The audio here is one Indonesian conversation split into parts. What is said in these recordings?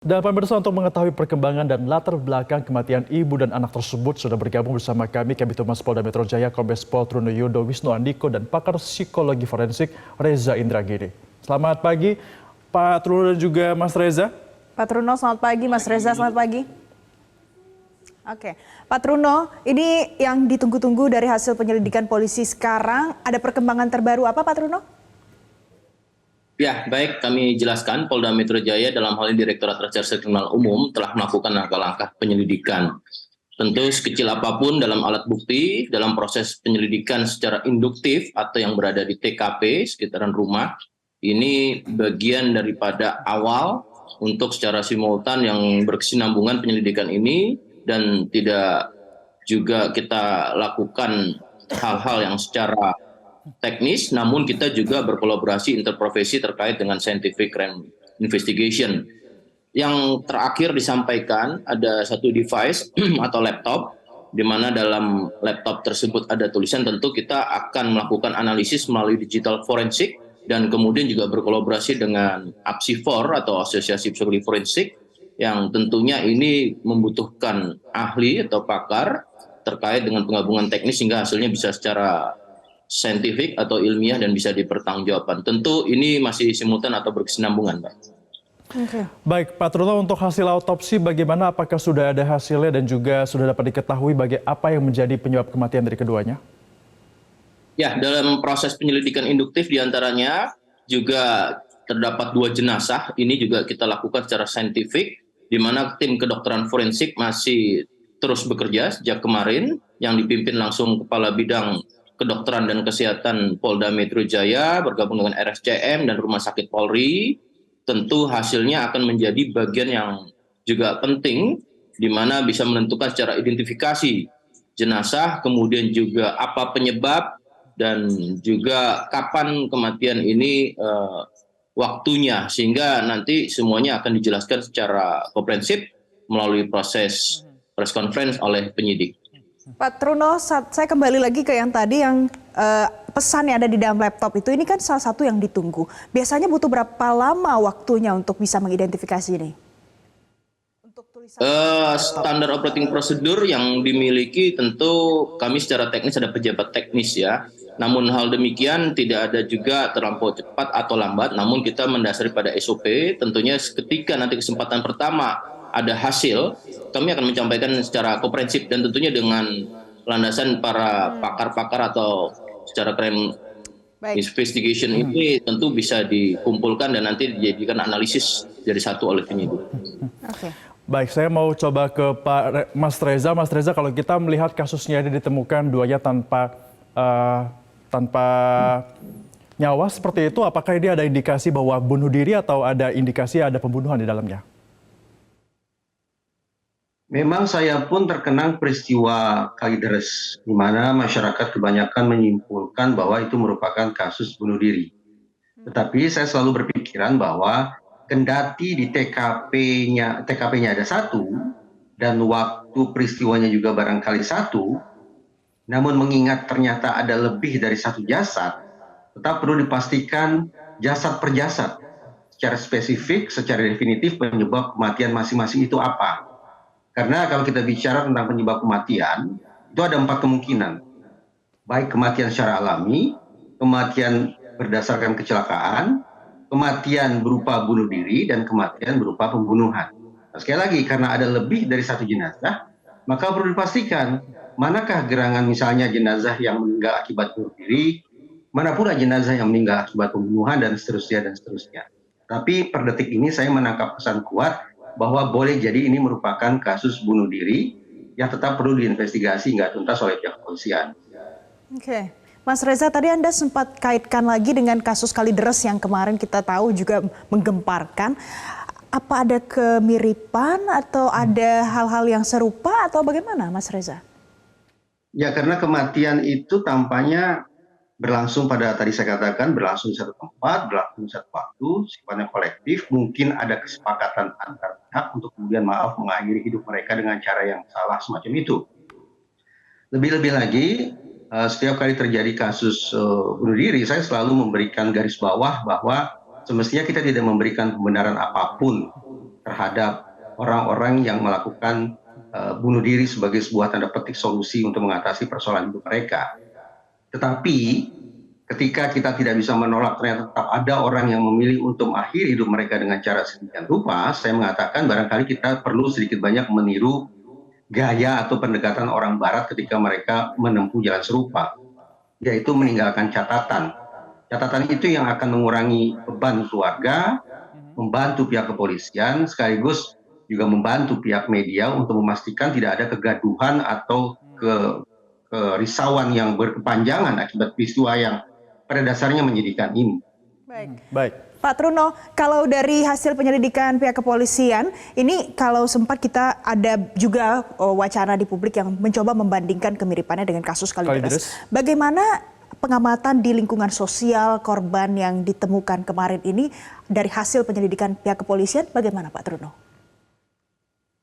Dan pemirsa, untuk mengetahui perkembangan dan latar belakang kematian ibu dan anak tersebut sudah bergabung bersama kami Kabid Humas Polda Metro Jaya Kombes Pol Trunoyudo Wisnu Andiko dan pakar psikologi forensik Reza Indragiri. Selamat pagi Pak Truno dan juga Mas Reza. Pak Truno, selamat pagi. Mas Reza, selamat pagi. Oke, Pak Truno, ini yang ditunggu-tunggu dari hasil penyelidikan polisi sekarang, ada perkembangan terbaru apa Pak Truno? Ya, baik, kami jelaskan Polda Metro Jaya dalam hal ini Direktorat Reserse Kriminal Umum telah melakukan langkah-langkah penyelidikan. Tentu sekecil apapun dalam alat bukti, dalam proses penyelidikan secara induktif atau yang berada di TKP, sekitaran rumah, ini bagian daripada awal untuk secara simultan yang berkesinambungan penyelidikan ini dan tidak juga kita lakukan hal-hal yang secara teknis, namun kita juga berkolaborasi interprofesi terkait dengan scientific crime investigation. Yang terakhir disampaikan ada satu device atau laptop, di mana dalam laptop tersebut ada tulisan. Tentu kita akan melakukan analisis melalui digital forensik dan kemudian juga berkolaborasi dengan APSI4 atau Asosiasi Psikologi Forensik yang tentunya ini membutuhkan ahli atau pakar terkait dengan penggabungan teknis sehingga hasilnya bisa secara saintifik atau ilmiah dan bisa dipertanggungjawabkan. Tentu ini masih simultan atau berkesinambungan, Mbak. Okay. Baik, Pak Truno, untuk hasil autopsi bagaimana? Apakah sudah ada hasilnya dan juga sudah dapat diketahui apa yang menjadi penyebab kematian dari keduanya? Ya, dalam proses penyelidikan induktif diantaranya juga terdapat 2 jenazah. Ini juga kita lakukan secara saintifik, di mana tim kedokteran forensik masih terus bekerja sejak kemarin, yang dipimpin langsung Kepala Bidang Kedokteran dan Kesehatan Polda Metro Jaya bergabung dengan RSCM dan Rumah Sakit Polri. Tentu hasilnya akan menjadi bagian yang juga penting, di mana bisa menentukan secara identifikasi jenazah, kemudian juga apa penyebab, dan juga kapan kematian ini waktunya, sehingga nanti semuanya akan dijelaskan secara komprehensif melalui proses press conference oleh penyidik. Pak Truno, saya kembali lagi ke yang tadi yang pesan yang ada di dalam laptop itu, ini kan salah satu yang ditunggu. Biasanya butuh berapa lama waktunya untuk bisa mengidentifikasi ini? Standar operating procedure yang dimiliki tentu kami secara teknis ada pejabat teknis ya. Namun hal demikian tidak ada juga terlampau cepat atau lambat, namun kita mendasari pada SOP. Tentunya ketika nanti kesempatan pertama ada hasil, kami akan menyampaikan secara komprehensif dan tentunya dengan landasan para pakar-pakar atau secara crime investigation ini tentu bisa dikumpulkan dan nanti dijadikan analisis dari satu oleh penyidik. Okay. Baik, saya mau coba ke Mas Reza. Mas Reza, kalau kita melihat kasusnya ini ditemukan duanya tanpa nyawa seperti itu, apakah ini ada indikasi bahwa bunuh diri atau ada indikasi ada pembunuhan di dalamnya? Memang saya pun terkenang peristiwa Kalideres, di mana masyarakat kebanyakan menyimpulkan bahwa itu merupakan kasus bunuh diri. Tetapi saya selalu berpikiran bahwa kendati di TKP-nya ada satu, dan waktu peristiwanya juga barangkali satu, namun mengingat ternyata ada lebih dari satu jasad, tetap perlu dipastikan jasad per jasad, secara spesifik, secara definitif penyebab kematian masing-masing itu apa. Karena kalau kita bicara tentang penyebab kematian, itu ada 4 kemungkinan. Baik kematian secara alami, kematian berdasarkan kecelakaan, kematian berupa bunuh diri, dan kematian berupa pembunuhan. Nah, sekali lagi, karena ada lebih dari satu jenazah, maka perlu dipastikan manakah gerangan misalnya jenazah yang meninggal akibat bunuh diri, mana pula jenazah yang meninggal akibat pembunuhan, dan seterusnya, dan seterusnya. Tapi per detik ini saya menangkap pesan kuat bahwa boleh jadi ini merupakan kasus bunuh diri yang tetap perlu diinvestigasi hingga tuntas oleh pihak kepolisian. Oke. Mas Reza, tadi Anda sempat kaitkan lagi dengan kasus Kalideres yang kemarin kita tahu juga menggemparkan. Apa ada kemiripan atau ada hal-hal yang serupa atau bagaimana, Mas Reza? Ya, karena kematian itu tampaknya berlangsung pada tadi saya katakan berlangsung di satu tempat, berlangsung di satu waktu, sifatnya kolektif, mungkin ada kesepakatan antar pihak untuk kemudian mengakhiri hidup mereka dengan cara yang salah semacam itu. Lebih-lebih lagi, setiap kali terjadi kasus bunuh diri, saya selalu memberikan garis bawah bahwa semestinya kita tidak memberikan pembenaran apapun terhadap orang-orang yang melakukan bunuh diri sebagai sebuah tanda petik solusi untuk mengatasi persoalan hidup mereka. Tetapi ketika kita tidak bisa menolak ternyata tetap ada orang yang memilih untuk mengakhiri hidup mereka dengan cara sedemikian rupa, saya mengatakan barangkali kita perlu sedikit banyak meniru gaya atau pendekatan orang barat ketika mereka menempuh jalan serupa, yaitu meninggalkan catatan. Catatan itu yang akan mengurangi beban keluarga, membantu pihak kepolisian, sekaligus juga membantu pihak media untuk memastikan tidak ada kegaduhan atau kerisauan yang berkepanjangan akibat peristiwa yang pada dasarnya menyedihkan ini. Baik. Pak Truno, kalau dari hasil penyelidikan pihak kepolisian, ini kalau sempat kita ada juga wacana di publik yang mencoba membandingkan kemiripannya dengan kasus Kalideres. Bagaimana pengamatan di lingkungan sosial korban yang ditemukan kemarin ini dari hasil penyelidikan pihak kepolisian, bagaimana Pak Truno?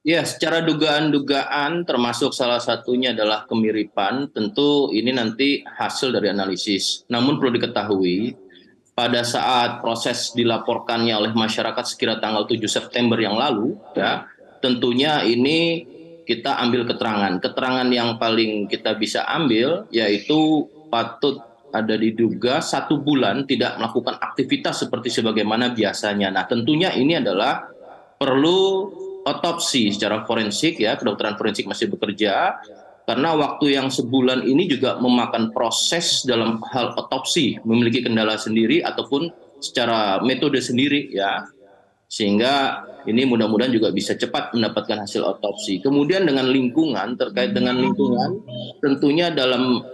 Ya, secara dugaan-dugaan termasuk salah satunya adalah kemiripan, tentu ini nanti hasil dari analisis. Namun perlu diketahui, pada saat proses dilaporkannya oleh masyarakat sekira tanggal 7 September yang lalu, ya, tentunya ini kita ambil keterangan. Keterangan yang paling kita bisa ambil yaitu patut ada diduga 1 bulan tidak melakukan aktivitas seperti sebagaimana biasanya. Nah, tentunya ini adalah perlu otopsi secara forensik, ya, kedokteran forensik masih bekerja karena waktu yang sebulan ini juga memakan proses dalam hal otopsi, memiliki kendala sendiri ataupun secara metode sendiri, ya, sehingga ini mudah-mudahan juga bisa cepat mendapatkan hasil otopsi. Kemudian dengan lingkungan, terkait dengan lingkungan, tentunya dalam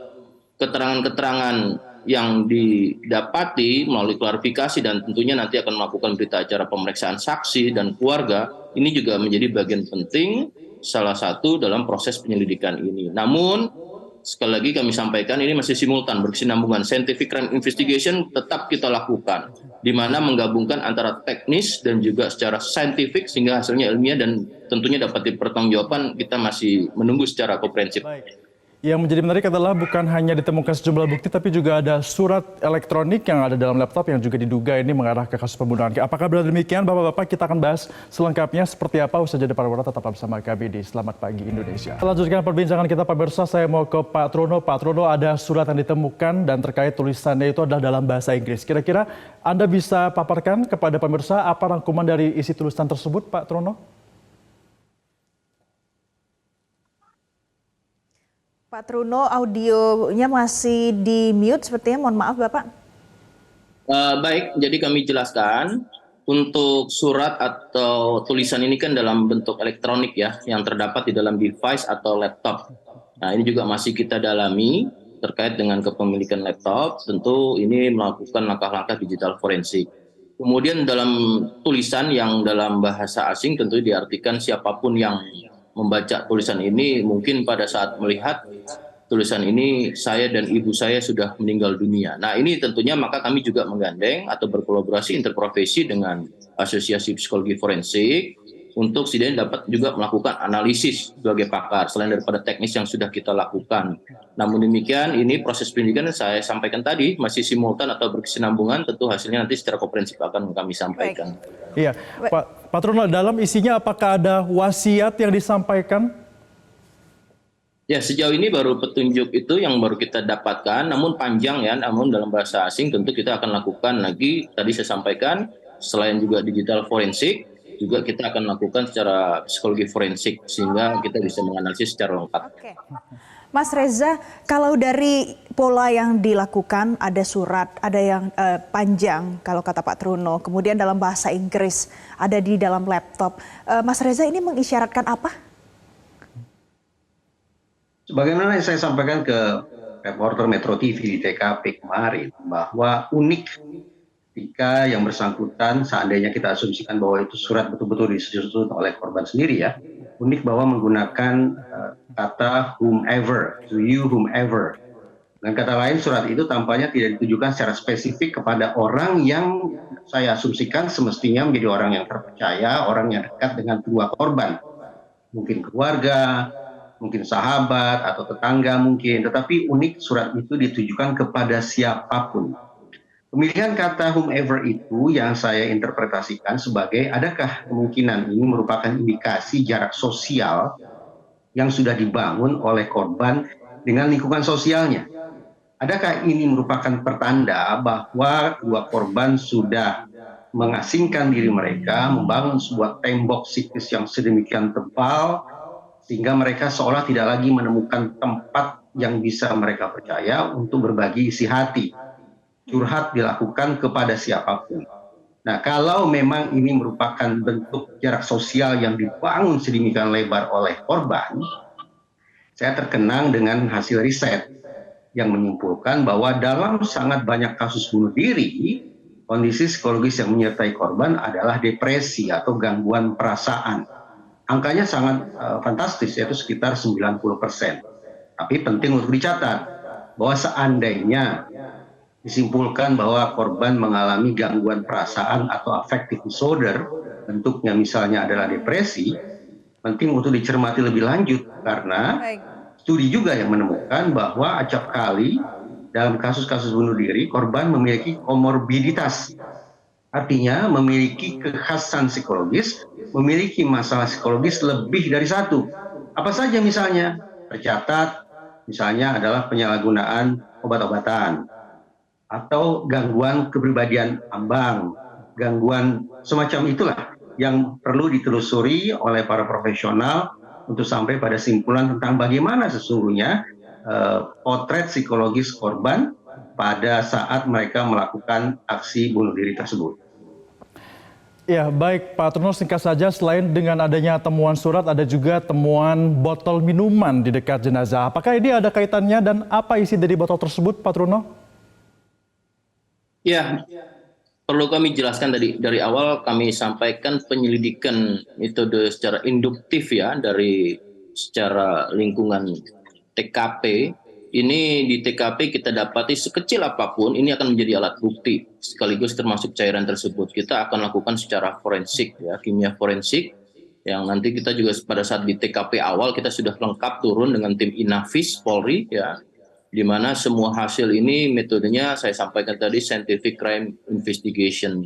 keterangan-keterangan yang didapati melalui klarifikasi dan tentunya nanti akan melakukan berita acara pemeriksaan saksi dan keluarga, ini juga menjadi bagian penting salah satu dalam proses penyelidikan ini. Namun sekali lagi kami sampaikan ini masih simultan, berkesinambungan. Scientific crime investigation tetap kita lakukan, di mana menggabungkan antara teknis dan juga secara saintifik sehingga hasilnya ilmiah dan tentunya dapat dipertanggungjawabkan. Kita masih menunggu secara komprehensif. Yang menjadi menarik adalah bukan hanya ditemukan sejumlah bukti, tapi juga ada surat elektronik yang ada dalam laptop yang juga diduga ini mengarah ke kasus pembunuhan. Apakah benar demikian, Bapak-Bapak? Kita akan bahas selengkapnya seperti apa. Usai jeda pariwara, tetap bersama kami di Selamat Pagi Indonesia. Lanjutkan perbincangan kita, pemirsa. Saya mau ke Pak Truno. Pak Truno, ada surat yang ditemukan dan terkait tulisannya itu adalah dalam bahasa Inggris. Kira-kira Anda bisa paparkan kepada pemirsa apa rangkuman dari isi tulisan tersebut, Pak Truno? Pak Truno, audionya masih di mute sepertinya, mohon maaf Bapak. Baik, jadi kami jelaskan untuk surat atau tulisan ini kan dalam bentuk elektronik, ya, yang terdapat di dalam device atau laptop. Nah, ini juga masih kita dalami terkait dengan kepemilikan laptop, tentu ini melakukan langkah-langkah digital forensik. Kemudian dalam tulisan yang dalam bahasa asing tentu diartikan siapapun yang membaca tulisan ini mungkin pada saat melihat tulisan ini saya dan ibu saya sudah meninggal dunia. Nah, ini tentunya maka kami juga menggandeng atau berkolaborasi interprofesi dengan Asosiasi Psikologi Forensik untuk setidaknya dapat juga melakukan analisis sebagai pakar selain daripada teknis yang sudah kita lakukan. Namun demikian ini proses penyidikan yang saya sampaikan tadi masih simultan atau berkesinambungan, tentu hasilnya nanti secara komprehensif akan kami sampaikan. Iya, Pak Truno, dalam isinya apakah ada wasiat yang disampaikan? Ya, sejauh ini baru petunjuk itu yang baru kita dapatkan, namun panjang, ya, namun dalam bahasa asing tentu kita akan lakukan lagi, tadi saya sampaikan, selain juga digital forensik, juga kita akan lakukan secara psikologi forensik, sehingga kita bisa menganalisis secara lengkap. Oke. Mas Reza, kalau dari pola yang dilakukan ada surat, ada yang panjang kalau kata Pak Truno, kemudian dalam bahasa Inggris, ada di dalam laptop. Mas Reza, ini mengisyaratkan apa? Sebagaimana yang saya sampaikan ke reporter Metro TV di TKP kemarin, bahwa unik ketika yang bersangkutan, seandainya kita asumsikan bahwa itu surat betul-betul disusun oleh korban sendiri, ya, unik bahwa menggunakan kata whomever, to you whomever. Dengan kata lain, surat itu tampaknya tidak ditujukan secara spesifik kepada orang yang saya asumsikan semestinya menjadi orang yang terpercaya, orang yang dekat dengan kedua korban. Mungkin keluarga, mungkin sahabat atau tetangga mungkin, tetapi unik surat itu ditujukan kepada siapapun. Pemilihan kata whomever itu yang saya interpretasikan sebagai adakah kemungkinan ini merupakan indikasi jarak sosial yang sudah dibangun oleh korban dengan lingkungan sosialnya. Adakah ini merupakan pertanda bahwa kedua korban sudah mengasingkan diri mereka, membangun sebuah tembok psikis yang sedemikian tebal, sehingga mereka seolah tidak lagi menemukan tempat yang bisa mereka percaya untuk berbagi isi hati. Curhat dilakukan kepada siapapun. Nah, kalau memang ini merupakan bentuk jarak sosial yang dibangun sedemikian lebar oleh korban, saya terkenang dengan hasil riset yang menyimpulkan bahwa dalam sangat banyak kasus bunuh diri, kondisi psikologis yang menyertai korban adalah depresi atau gangguan perasaan. Angkanya sangat fantastis, yaitu sekitar 90%. Tapi penting untuk dicatat bahwa seandainya disimpulkan bahwa korban mengalami gangguan perasaan atau affective disorder, bentuknya misalnya adalah depresi, penting untuk dicermati lebih lanjut karena studi juga yang menemukan bahwa acap kali dalam kasus-kasus bunuh diri korban memiliki komorbiditas, artinya memiliki kekhasan psikologis, memiliki masalah psikologis lebih dari satu. Apa saja misalnya? Tercatat misalnya adalah penyalahgunaan obat-obatan, atau gangguan kepribadian ambang, gangguan semacam itulah yang perlu ditelusuri oleh para profesional untuk sampai pada simpulan tentang bagaimana sesungguhnya potret psikologis korban pada saat mereka melakukan aksi bunuh diri tersebut. Ya, baik Pak Truno, singkat saja, selain dengan adanya temuan surat, ada juga temuan botol minuman di dekat jenazah. Apakah ini ada kaitannya dan apa isi dari botol tersebut, Pak Truno? Ya, perlu kami jelaskan dari awal kami sampaikan penyelidikan metode secara induktif ya dari secara lingkungan TKP. Ini di TKP kita dapati sekecil apapun ini akan menjadi alat bukti sekaligus termasuk cairan tersebut. Kita akan lakukan secara forensik ya, kimia forensik yang nanti kita juga pada saat di TKP awal kita sudah lengkap turun dengan tim Inavis Polri ya. Di mana semua hasil ini metodenya saya sampaikan tadi scientific crime investigation.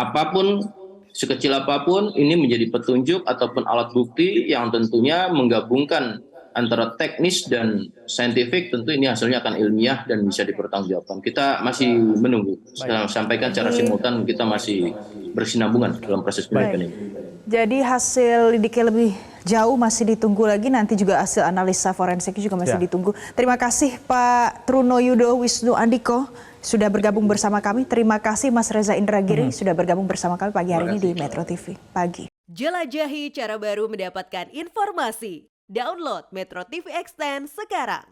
Apapun, sekecil apapun ini menjadi petunjuk ataupun alat bukti yang tentunya menggabungkan antara teknis dan saintifik, tentu ini hasilnya akan ilmiah dan bisa dipertanggungjawabkan. Kita masih menunggu. Saya sampaikan secara simultan kita masih bersinambungan dalam proses penyelidikan ini. Jadi hasil lidiknya lebih jauh masih ditunggu lagi, nanti juga hasil analisa forensik juga masih ditunggu. Terima kasih Pak Truno Yudo Wisnu Andiko sudah bergabung bersama kami. Terima kasih Mas Reza Indragiri sudah bergabung bersama kami pagi hari ini di Metro TV Pagi. Jelajahi cara baru mendapatkan informasi. Download Metro TV Extend sekarang.